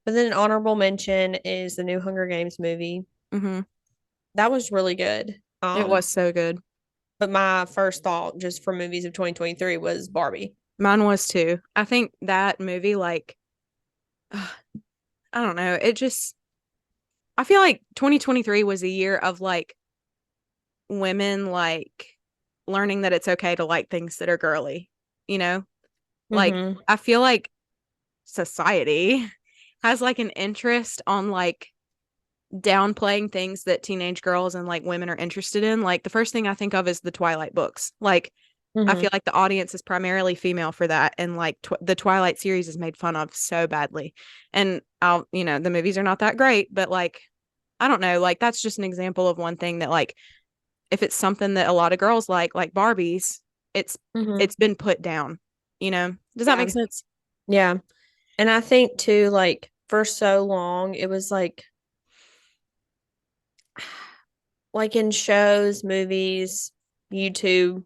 But then an honorable mention is the new Hunger Games movie. Hmm. That was really good. It was so good. But my first thought just for movies of 2023 was Barbie. Mine was too. I think that movie, like, I don't know. I feel like 2023 was a year of like women like learning that it's okay to like things that are girly, you know? Like, Mm-hmm. I feel like society has like an interest on like downplaying things that teenage girls and like women are interested in. Like, the first thing I think of is the Twilight books. Like, I Mm-hmm. feel like the audience is primarily female for that, and like the Twilight series is made fun of so badly. And the movies are not that great, but like, I don't know, like that's just an example of one thing that like if it's something that a lot of girls like Barbies, it's Mm-hmm. it's been put down. Does that make Yeah. sense? Yeah. And I think too, like for so long, it was like in shows, movies, YouTube,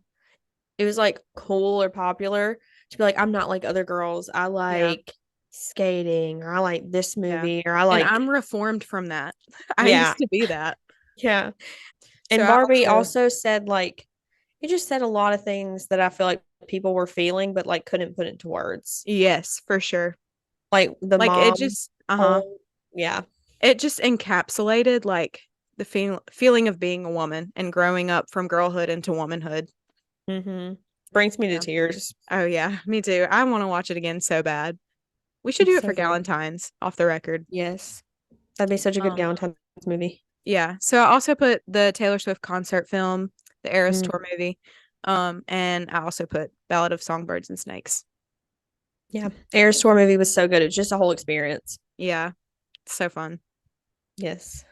it was like cool or popular to be like, I'm not like other girls. I Yeah. like skating or I like this Yeah. movie or I And like, I'm reformed from that. I yeah, used to be that. yeah. So And I Barbie also, also said like, it just said a lot of things that I feel like people were feeling, but like couldn't put into words. yes, for sure. Like the Like it mom just, whole, yeah. it just encapsulated like the feeling of being a woman and growing up from girlhood into womanhood. Mm-hmm. Brings me to Yeah. tears. Oh yeah, me too. I want to watch it again so bad. We should It's do it for so good. Galentine's off the record. Yes. That'd be such a good Um, Galentine's movie. yeah. So I also put the Taylor Swift concert film, the Eras Mm, tour movie. And I also put Ballad of Songbirds and Snakes. yeah. Air's tour movie was so good. It's just a whole experience. Yeah, it's so fun. Yes.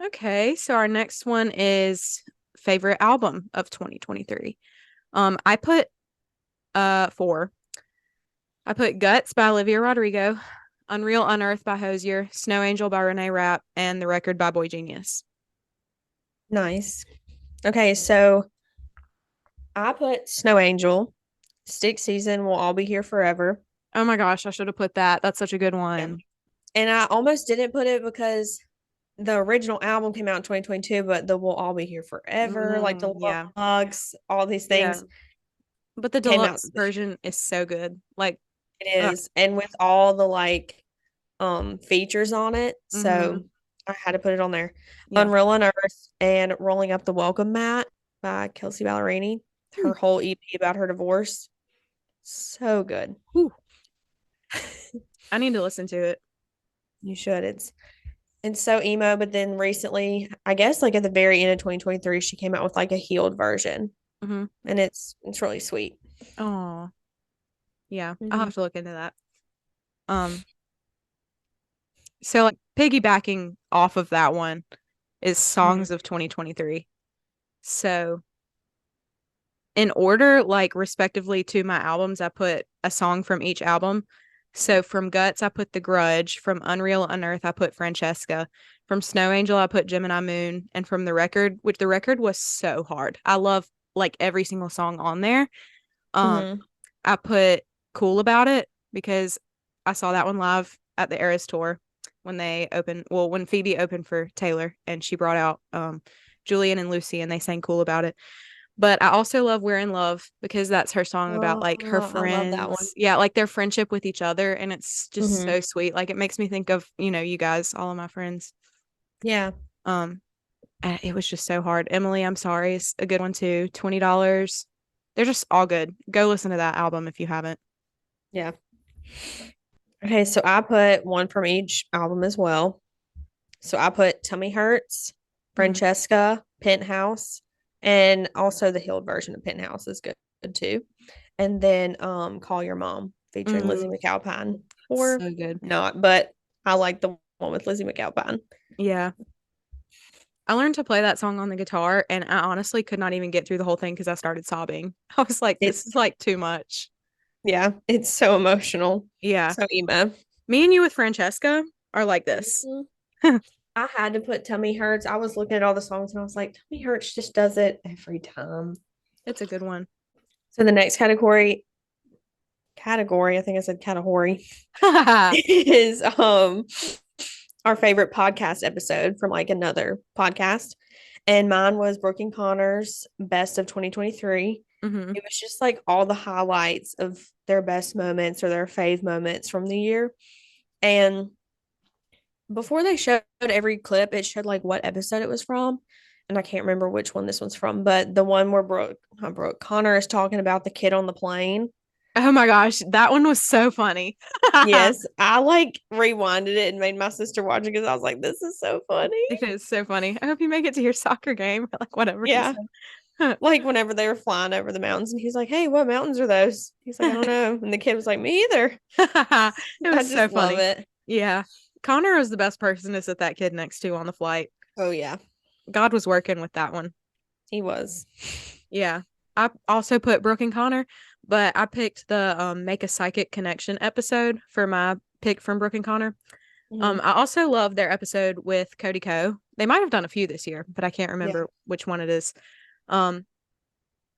Okay, so our next one is favorite album of 2023. I put four. I put Guts by Olivia Rodrigo, Unreal Unearthed by Hosier, Snow Angel by Renee Rapp, and The Record by Boy Genius. Nice. Okay, so I put Snow Angel. Stick season will all be here forever. Oh my gosh, I should have put that. That's such a good Yeah. one. And I almost didn't put it because the original album came out in 2022, but the Will All Be Here Forever, like Yeah. Deluxe, all these Yeah. things But the came out deluxe this year. version is so good. Like, It uh, is. And with all the features on it. mm-hmm. So I had to put it on there. Yeah. Unreal on Earth and Rolling Up the Welcome Mat by Kelsey Ballerini. Hmm. Her whole EP about her divorce. So good. Whew. I need to listen to it. You should. It's so emo, but then recently, I guess like at the very end of 2023, she came out with like a healed version. Mm-hmm. And it's really sweet. Oh, yeah. I'll Hmm. have to look into that. Um, so like piggybacking off of that one, is Hmm. songs of 2023. So in order, like respectively to my albums, I put a song from each album. So from Guts, I put The Grudge. From Unreal Unearth, I put Francesca. From Snow Angel, I put Gemini Moon. And from the record, which the record was so hard. I love like every single song on there. Um, Mm-hmm. I put Cool About It because I saw that one live at the Eras tour when they opened, well, when Phoebe opened for Taylor and she brought out Julian and Lucy and they sang Cool About It. But I also love We're in Love because that's her song about like her Oh, I love that one. friends. Yeah, like their friendship with each other. And it's just Mm-hmm. so sweet. Like it makes me think of, you guys, all of my friends. Yeah. Um, it was just so hard. Emily, I'm sorry. It's a good one too. $20. They're just all good. Go listen to that album if you haven't. Yeah. Okay, so I put one from each album as well. So I put Tummy Hurts, Mhm. Francesca, Penthouse, and also the healed version of Penthouse is good too. And then Call Your Mom featuring Lizzie Mm, McAlpine. Or so good. not, but I like the one with Lizzie McAlpine. Yeah. I learned to play that song on the guitar and I honestly could not even get through the whole thing because I started sobbing. I was like, this It's is like too much. yeah, it's so emotional. Yeah. So emo. Me and you with Francesca are like this. Mhm. I had to put Tummy Hurts. I was looking at all the songs and I was like, Tummy Hurts just does it every time. It's a good one. So the next category, I think I said category, is our favorite podcast episode from like another podcast. And mine was Brooke and Connor's best of 2023. Hmm. It was just like all the highlights of their best moments or their fave moments from the year. And before they showed every clip, it showed like what episode it was from. And I can't remember which one this one's from, but the one where Connor is talking about the kid on the plane. Oh my gosh, that one was so funny. Yes, I like rewinded it and made my sister watch it because I was like, this is so funny. It is so funny. I hope you make it to your soccer game, like whatever he Yeah. said. Like whenever they were flying over the mountains and he's like, hey, what mountains are those? He's like, I don't know. And the kid was like, me either. It I was so just love funny. it. Yeah. Connor was the best person to sit that kid next to on the flight. Oh, yeah, God was working with that one. he was. Yeah. I also put Brooke and Connor, but I picked the Make a Psychic Connection episode for my pick from Brooke and Connor. Mhm. I also love their episode with Cody Ko. They might have done a few this year, but I can't Yeah. remember which one it is. Um,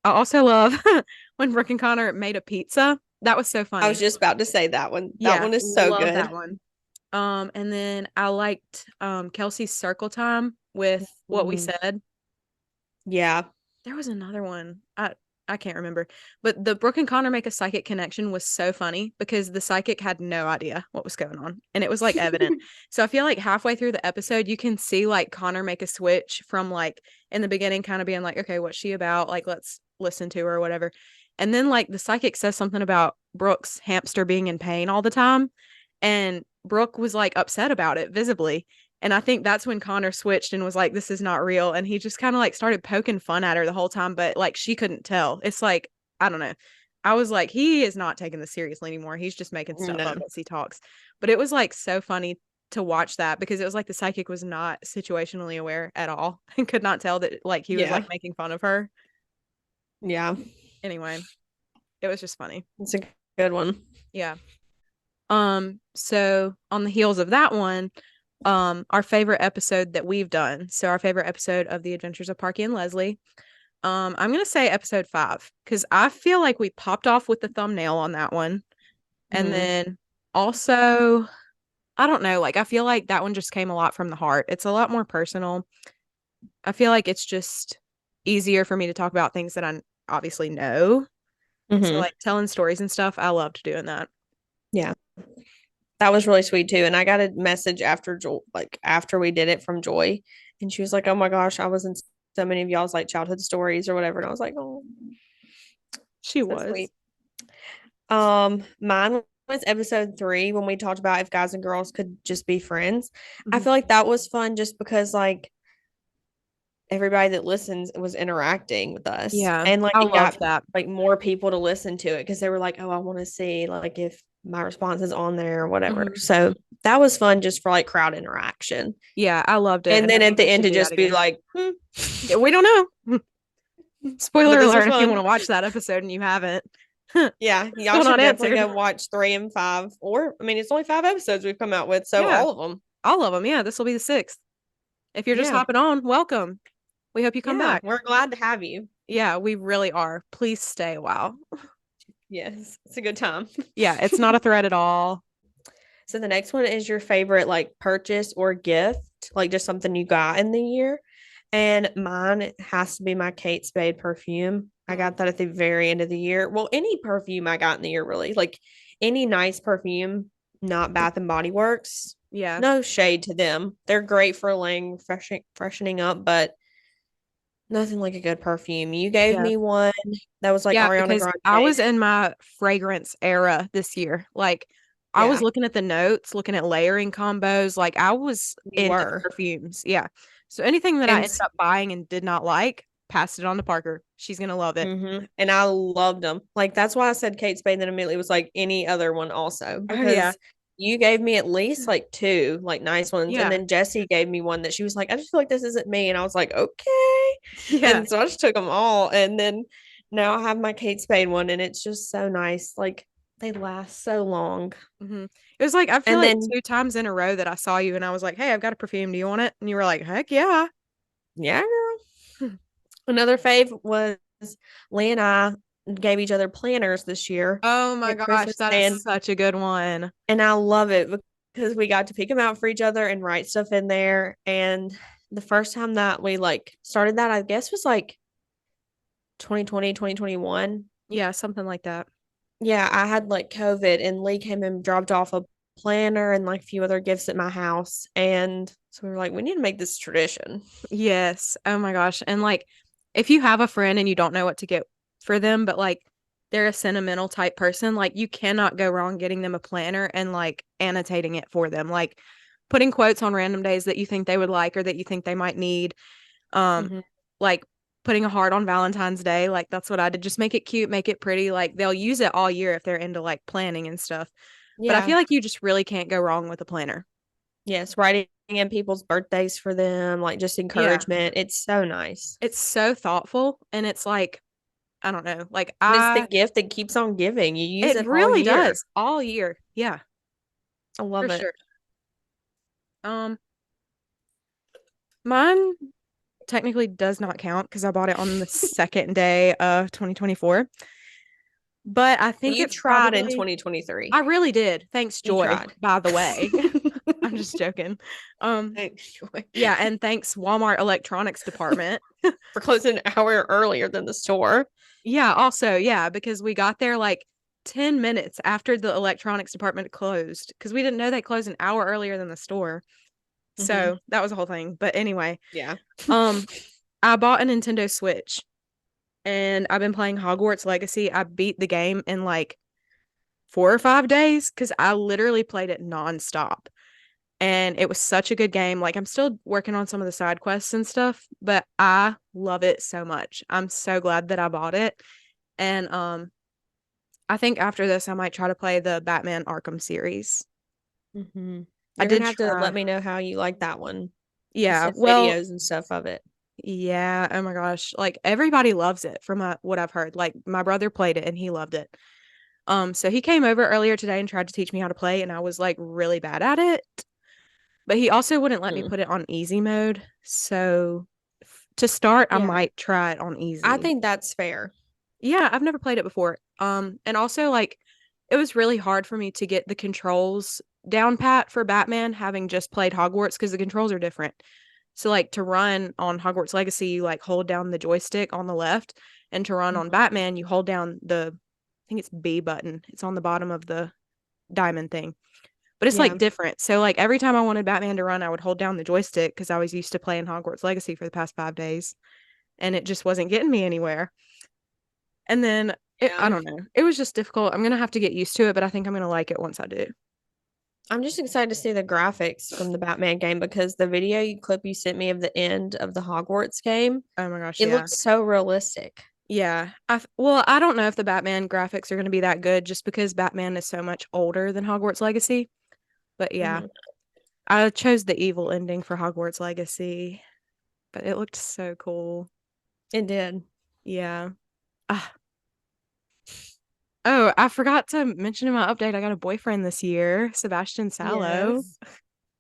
I also love when Brooke and Connor made a pizza. That was so I was funny. just about to say that one. That Yeah, one is so love that good. one. And then I liked Kelsey's Circle Time with What We Mhm. Said. Yeah. There was another one. I can't remember. But the Brooke and Connor make a psychic connection was so funny because the psychic had no idea what was going on. And it was like evident. So I feel like halfway through the episode, you can see like Connor make a switch from like in the beginning, kind of being like, okay, what's she about? Like, let's listen to her or whatever. And then like the psychic says something about Brooke's hamster being in pain all the time. And Brooke was like upset about it visibly. And I think that's when Connor switched and was like, this is not real. And he just kind of like started poking fun at her the whole time, but like she couldn't tell. It's like, I don't know. I was like, he is not taking this seriously anymore. He's just making stuff up No. as he talks. But it was like so funny to watch that because it was like the psychic was not situationally aware at all and could not tell that like he was Yeah. like making fun of her. Yeah. Anyway, it was just funny. It's a good one. Yeah. So on the heels of that one, our favorite episode that we've done. So our favorite episode of The Adventures of Parky and Leslie. I'm gonna say episode 5 because I feel like we popped off with the thumbnail on that one. And Mhm. then also, I don't know, like I feel like that one just came a lot from the heart. It's a lot more personal. I feel like it's just easier for me to talk about things that I obviously know. So Mhm. like telling stories and stuff, I loved doing that. Yeah. That was really sweet too. And I got a message after Joy, like after we did it from Joy, and she was like, "Oh my gosh, I was in so many of y'all's like childhood stories or whatever." And I was like, "Oh, She so was. sweet." Mine was episode 3 when we talked about if guys and girls could just be friends. I Mhm. feel like that was fun just because like everybody that listens was interacting with us, Yeah, and like I it got loved that. like more people to listen to it because they were like, "Oh, I want to see like if my response is on there or whatever." Mhm. So that was fun just for like crowd interaction. Yeah, I loved it, And and I then at think the we end should to do that just be again. like, Yeah, we don't know. Spoiler But this was alert if you want fun. to watch that episode and you haven't. Yeah, y'all Still not should definitely answered. go watch 3 and 5. Or, I mean, it's only 5 episodes we've come out with, so Yeah, all of them. all of them. Yeah, this will be the sixth. If you're just Yeah. hopping on, welcome. We hope you come Yeah, back. we're glad to have you. Yeah, we really are. Please stay a while. Yes, it's a good time. Yeah, it's not a threat at all. So the next one is your favorite like purchase or gift, like just something you got in the year. And mine has to be my Kate Spade perfume. I Mm, got that at the very end of the year. Well, any perfume I got in the year, really. Like any nice perfume, not Bath and Body Works. yeah, No shade to them. They're great for laying freshening up, but nothing like a good perfume. You gave yeah. me one that was like Yeah, Ariana because I Grande. was in my fragrance era this year. Like I was Yeah, looking at the notes, looking at layering combos. Like I was you into were. perfumes. Yeah. So anything that I And ended up buying and did not like, passed it on to Parker. She's gonna love it. And I loved them. Like that's why I said Kate Spade, then immediately was like any other one also Oh yeah. because you gave me at least like two like nice ones, and Yeah. then Jessie gave me one that she was like, I just feel like this isn't me, and I was like, okay, Yeah. and so I just took them all, and then now I have my Kate Spade one, and it's just so nice. Like they last so long, It was like I feel and like then two times in a row that I saw you and I was like, "Hey, I've got a perfume. Do you want it?" And you were like, "Heck yeah." yeah, girl. Another fave was Lee and I gave each other planners this year Oh my at gosh, Christmas, that is such a good one. and I love it because we got to pick them out for each other and write stuff in there. And the first time that we like started that, I guess was like 2020, 2021. Yeah, something like that. Yeah, I had like COVID, and Lee came and dropped off a planner and like a few other gifts at my house. And so we were like, we need to make this tradition. Yes. Oh my gosh. And like if you have a friend and you don't know what to get for them, but like they're a sentimental type person, like you cannot go wrong getting them a planner and like annotating it for them. Like putting quotes on random days that you think they would like or that you think they might need. Um, Mm-hmm. like putting a heart on Valentine's Day, like that's what I did. Just make it cute, make it pretty. Like they'll use it all year if they're into like planning and stuff. But I Yeah. feel like you just really can't go wrong with a planner. Yes. Writing in people's birthdays for them, like just Yeah. encouragement. It's so nice. It's so thoughtful and it's like I don't know. Like And it's the gift that keeps on giving. You use it it all really year. does all year. Yeah, I for love it. sure. Um, mine technically does not count because I bought it on the second day of 2024. But I But think you it's tried in probably, I 2023. really did. Thanks, You Joy, tried. by the way. I'm just joking. Um, Thanks, Joy. yeah, and thanks Walmart electronics department. For closing an hour earlier than the store. Yeah, also, yeah, because we got there like 10 minutes after the electronics department closed because we didn't know they closed an hour earlier than the store. Mm-hmm. So that was the whole thing. But anyway, Yeah. um, I bought a Nintendo Switch and I've been playing Hogwarts Legacy. I beat the game in like 4 or 5 days because I literally played it nonstop. And it was such a good game. Like I'm still working on some of the side quests and stuff, but I love it so much. I'm so glad that I bought it. And I think after this I might try to play the Batman Arkham series. Mm-hmm. I You're gonna did have to let try. me know how you like that one. You Yeah. sent Well, videos and stuff of it. yeah. Oh my gosh. Like everybody loves it from what I've heard. Like my brother played it and he loved it. So he came over earlier today and tried to teach me how to play, and I was like really bad at it. But he also wouldn't let me Mm. put it on easy mode. So to start, I Yeah. might try it on I easy. think that's fair. Yeah, I've never played it before. And also like it was really hard for me to get the controls down pat for Batman, having just played Hogwarts because the controls are different. So like to run on Hogwarts Legacy, you like hold down the joystick on the left, and to run on Mhm. Batman, you hold down the I think it's B button. It's on the bottom of the diamond thing. But it's like Yeah. different. So like every time I wanted Batman to run, I would hold down the joystick because I was used to playing Hogwarts Legacy for the past 5 days, and it just wasn't getting me anywhere. And then I Yeah. don't know. It was just difficult. I'm gonna have to get used to it, but I think I'm gonna like it once I do. I'm just excited to see the graphics from the Batman game because the clip you sent me of the end of the Hogwarts game, Oh my gosh, it yeah. looks so realistic. Yeah. Well, I don't know if the Batman graphics are going to be that good just because Batman is so much older than Hogwarts Legacy. But yeah, Mhm. I chose the evil ending for Hogwarts Legacy, but it looked so cool. It did. Yeah. Ah. Oh, I forgot to mention in my update, I got a boyfriend this year, Sebastian Sallow Yes.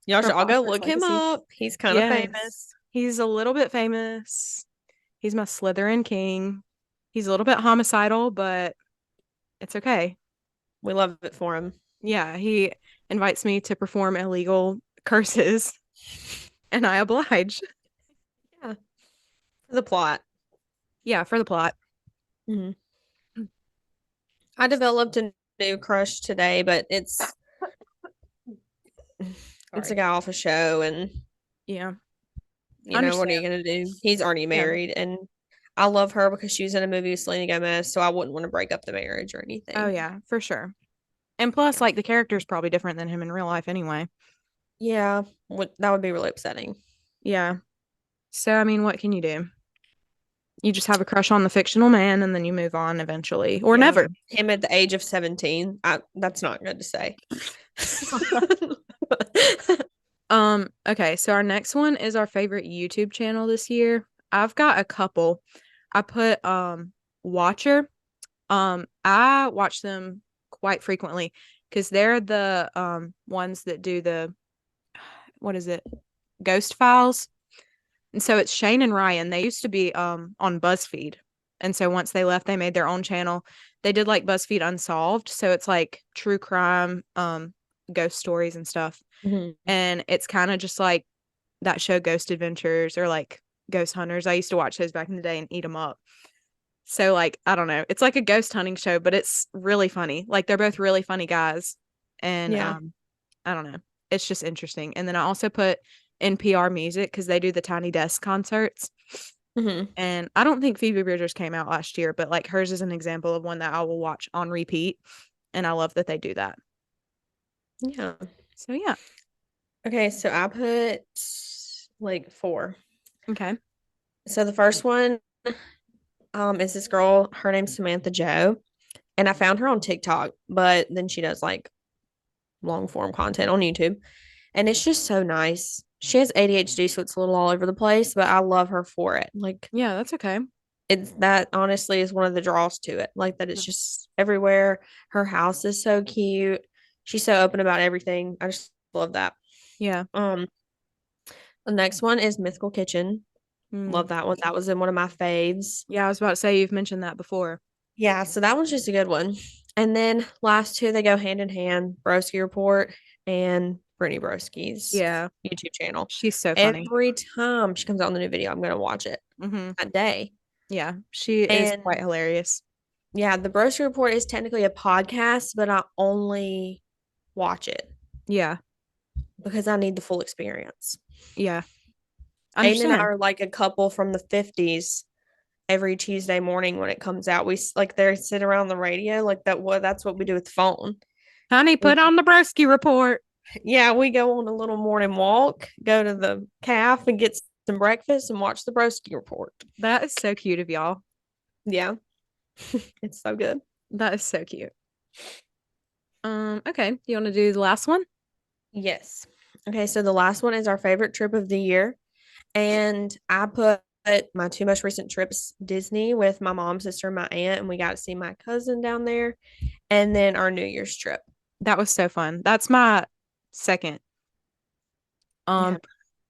Y'all from should all go Hogwarts look him Legacy. up. He's kind of Yes. famous. He's a little bit famous. He's my Slytherin king. He's a little bit homicidal, but it's okay. We love it for him. Yeah, he invites me to perform illegal curses, and I oblige. Yeah. The plot. Yeah, for the plot. Mhm. I developed a new crush today, but it's a Sorry. guy off a show, and Yeah, I what are understand. you gonna do? He's already Yeah. married, and I love her because she was in a movie with Selena Gomez, so I wouldn't want to break up the marriage or Oh anything. yeah, for sure. And plus, like the character's probably different than him in real life anyway. Yeah, that would be really upsetting. Yeah. So I mean, what can you do? You just have a crush on the fictional man and then you move on eventually. Or Yeah, never. him at the age of 17. That's not good to say. Okay, so our next one is our favorite YouTube channel this year. I've got a couple. I put Watcher. I watch them quite frequently because they're the ones that do the what is it? Ghost Files. And so it's Shane and Ryan. They used to be on BuzzFeed. And so once they left, they made their own channel. They did like BuzzFeed Unsolved, so it's like true crime, ghost stories and stuff. Mhm. And it's kind of just like that show Ghost Adventures or like Ghost Hunters. I used to watch those back in the day and eat them up. So like I don't know, it's like a ghost hunting show, but it's really funny. Like they're both really funny guys, and Yeah. I don't know, it's just interesting. And then I also put NPR music because they do the Tiny Desk concerts, Hmm. and I don't think Phoebe Bridgers came out last year, but like hers is an example of one that I will watch on repeat, and I love that they do that. Yeah. So yeah, Okay, so I put like four. okay, So the first one is this girl, her name's Samantha Joe, and I found her on TikTok, but then she does like long form content on YouTube, and it's just so nice. She has ADHD, so it's a little all over the place, but I love her for it. Like yeah, that's okay. it's that honestly is one of the draws to it. Like that it's just everywhere. Her house is so cute. She's so open about everything. I just love that. Yeah, Um, the next one is Mythical Kitchen. mm. Love that one. That was in one of my faves. Yeah, I was about to say you've mentioned that before. Yeah, so that one's just a good one. And then last two, they go hand in hand, Broski Report and Brittany Broski's Yeah, YouTube channel. she's so funny. Every time she comes out with a new video, I'm gonna watch it Hmm. that day. Yeah, she is quite And hilarious. yeah, the Broski Report is technically a podcast, but I only watch it Yeah, because I need the full experience. yeah, Aiden and I understand. are like a couple from the 50s every Tuesday morning when it comes out. We like they sit around the radio like that. What that's what we do with the phone. Honey, We put on the broski report. yeah, we go on a little morning walk, go to the calf and get some breakfast and watch the Broski Report. That is so cute of y'all. Yeah, it's so good. That is so cute. Okay. You want to do the last one? Yes. Okay, so the last one is our favorite trip of the year. And I put my two most recent trips Disney with my mom, sister, and my aunt, and we got to see my cousin down there. And then our New Year's trip. That was so fun. That's my second. Yeah. Um,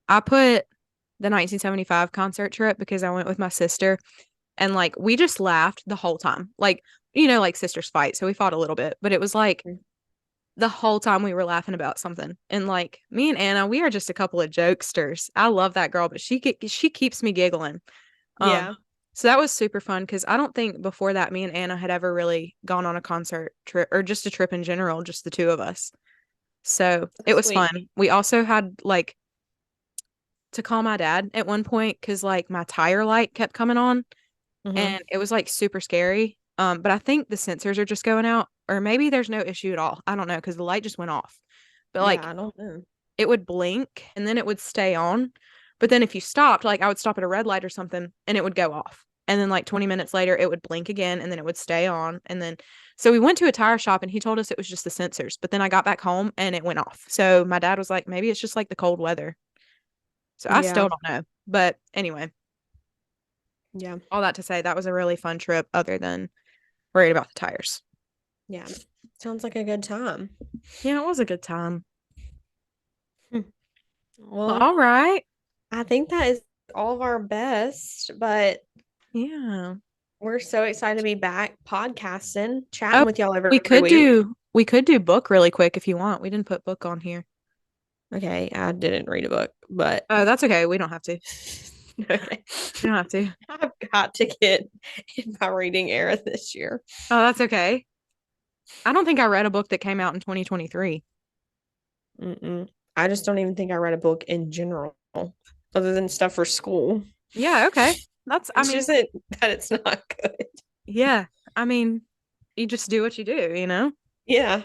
I put the 1975 concert trip because I went with my sister and like we just laughed the whole time. Like, like sisters fight, so we fought a little bit, but it was like the whole time we were laughing about something. And like me and Anna, we are just a couple of jokesters. I love that girl, but she keeps me giggling. Um, Yeah. so that was super fun because I don't think before that me and Anna had ever really gone on a concert trip or just a trip in general, just the two of us. So it That's was sweet. fun. We also had like to call my dad at one point because like my tire light kept coming on Hmm. and it was like super scary. But I think the sensors are just going out, or maybe there's no issue at all. I don't know because the light just went off. But Yeah, like I don't know. it would blink and then it would stay on. But then if you stopped, like I would stop at a red light or something and it would go off. And then like 20 minutes later, it would blink again and then it would stay on. And then so we went to a tire shop and he told us it was just the sensors. But then I got back home and it went off. So my dad was like, maybe it's just like the cold weather. So I Yeah. still don't know. But anyway, Yeah. All that to say, that was a really fun trip, other than worried about the tires. Yeah. Sounds like a good time. Yeah, it was a good time. Hmm. Well, Well, all right. I think that is all of our best, but Yeah. we're so excited to be back podcasting, Oh, chatting with y'all we every could week. do we could do book really quick if you want. We didn't put book on here. Okay, I didn't read a book, but Oh, that's okay. We don't have to. okay. We don't have to. I've got to get in my reading era this year. Oh, that's okay. I don't think I read a book that came out in 2023. Mm-mm. I just don't even think I read a book in general, other than stuff for school. Yeah, okay. That's, I It's mean, just that it's not good. yeah. I mean, you just do what you do, you know? Yeah.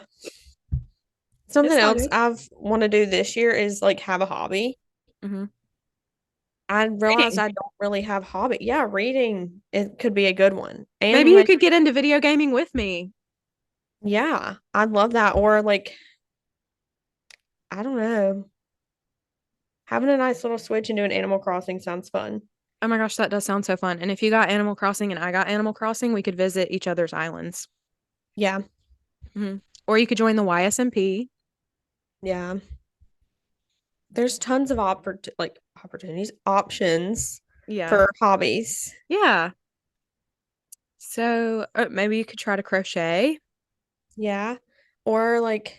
It's Something all else good. I've want to do this year is like have a hobby. Hmm. I realized Reading. I don't really have hobby. Yeah, reading it could be a good one. Maybe And you when could get into video gaming with me. yeah, I'd love that. Or like I don't know, having a nice little switch and doing Animal Crossing sounds fun. Oh my gosh, that does sound so fun. And if you got Animal Crossing and I got Animal Crossing, we could visit each other's islands. Yeah, Hmm. Or you could join the YSMP. yeah. There's tons of opportunities, options Yeah. for hobbies. Yeah. So maybe you could try to crochet. Yeah. Or like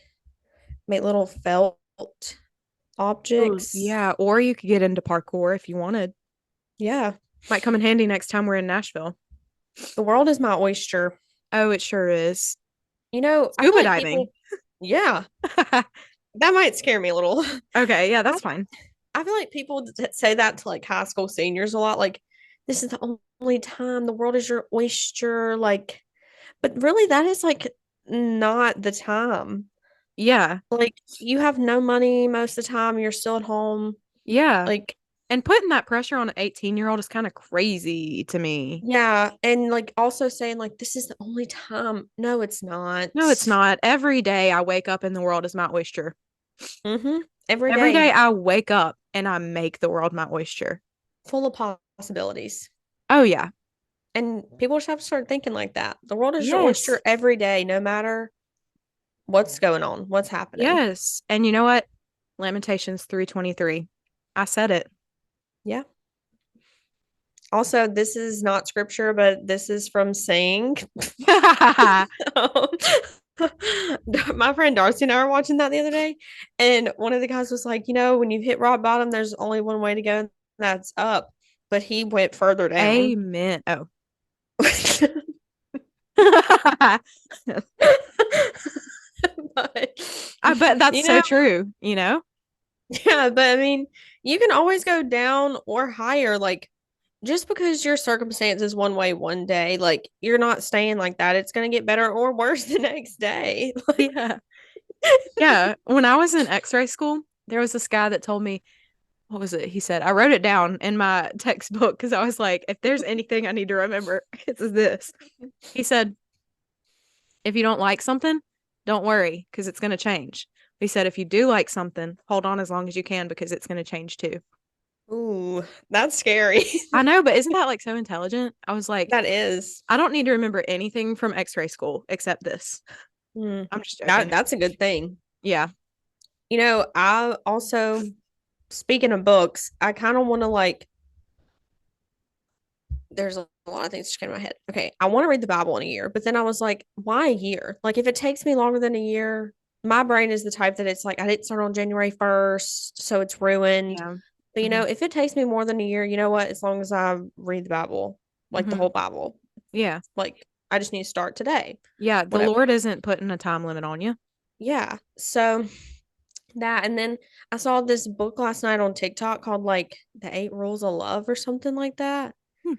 make little felt Oh, objects. yeah. Or you could get into parkour if you wanted. Yeah. Might come in handy next time we're in Nashville. The world is my oyster. Oh, it sure is. I feel Scuba like diving. people, yeah, that might scare me a little. Okay, yeah, I, that's fine. I feel like people say that to like high school seniors a lot. Like, this is the only time the world is your oyster. Like, but really, that is like not the time. Yeah. Like, you have no money most of the time. You're still at home. Yeah. Like, And putting that pressure on an 18-year-old is kind of crazy to me. yeah. And like also saying, like, this is the only time. No, it's not. No, it's not. Every day I wake up and the world is my oyster. Mm-hmm. Every Every day, day I wake up and I make the world my oyster. full of possibilities. Oh, yeah. And people just have to start thinking like that. The world is your oyster Yes. every day, no matter what's going on, what's happening. Yes. And you know what? Lamentations 3:23. I said it. Yeah. Also, this is not scripture, but this is from Sing. My friend Darcy and I were watching that the other day, and one of the guys was like, when you've hit rock bottom, there's only one way to go, and that's up. But he went further down. Amen. Oh. But, I bet that's you so know, true, you know? yeah, but I mean, you can always go down or higher. Like, just because your circumstance is one way one day, like, you're not staying like that. It's going to get better or worse the next day. Yeah. Yeah. When I was in x-ray school, there was this guy that told me, what was it? He said, I wrote it down in my textbook because I was like, if there's anything I need to remember, it's this. He said, if you don't like something, don't worry because it's going to change. He said, if you do like something, hold on as long as you can because it's going to change too. Ooh, that's scary. I know, but isn't that like so intelligent? I was like, That is. I don't need to remember anything from x-ray school except this. Mm, I'm just that joking. that's a good thing. Yeah. I also, speaking of books, I kind of want to like, there's a lot of things that came to my head. Okay, I want to read the Bible in a year, but then I was like, why a year? Like, if it takes me longer than a year, my brain is the type that it's like, I didn't start on January 1st, so it's ruined. Yeah. But, Hmm. if it takes me more than a year, you know what? As long as I read the Bible, like the Hmm. whole Bible, Yeah. like, I just need to start today. Yeah. The Whatever. Lord isn't putting a time limit on you. Yeah. So that, and then I saw this book last night on TikTok called like The Eight Rules of Love or something like that. Hmm.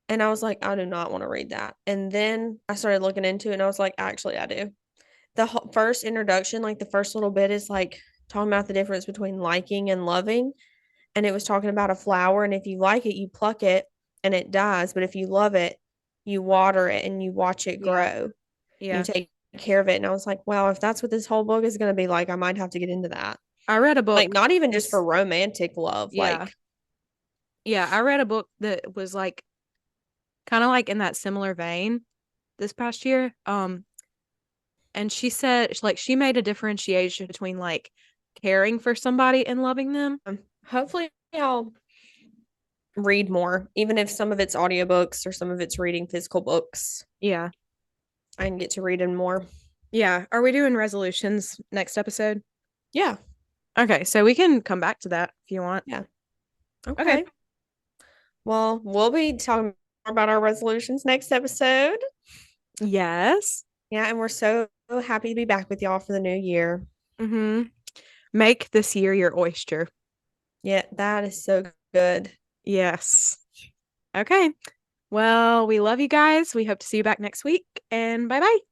And I was like, I do not want to read that. And then I started looking into it and I was like, actually, I do. The first introduction, like the first little bit, is like talking about the difference between liking and loving. And it was talking about a flower. And if you like it, you pluck it and it dies. But if you love it, you water it and you watch it Yeah. grow. You Yeah. take care of it. And I was like, wow, if that's what this whole book is going to be like, I might have to get into that. I read a Like, book. not even just It's for romantic love. yeah. Like, Yeah. I read a book that was like kind of like in that similar vein this past year. And she said like she made a differentiation between like caring for somebody and loving them. Hopefully I'll read more, even if some of it's audiobooks or some of it's reading physical books. Yeah. I can get to reading more. Yeah. Are we doing resolutions next episode? Yeah. Okay, so we can come back to that if you want. Yeah. Okay. Okay. Well, we'll be talking more about our resolutions next episode. Yes. Yeah, and we're so happy to be back with y'all for the new year. Mm-hmm. Make this year your oyster. Yeah, that is so good. Yes. Okay. Well, we love you guys. We hope to see you back next week, and bye bye.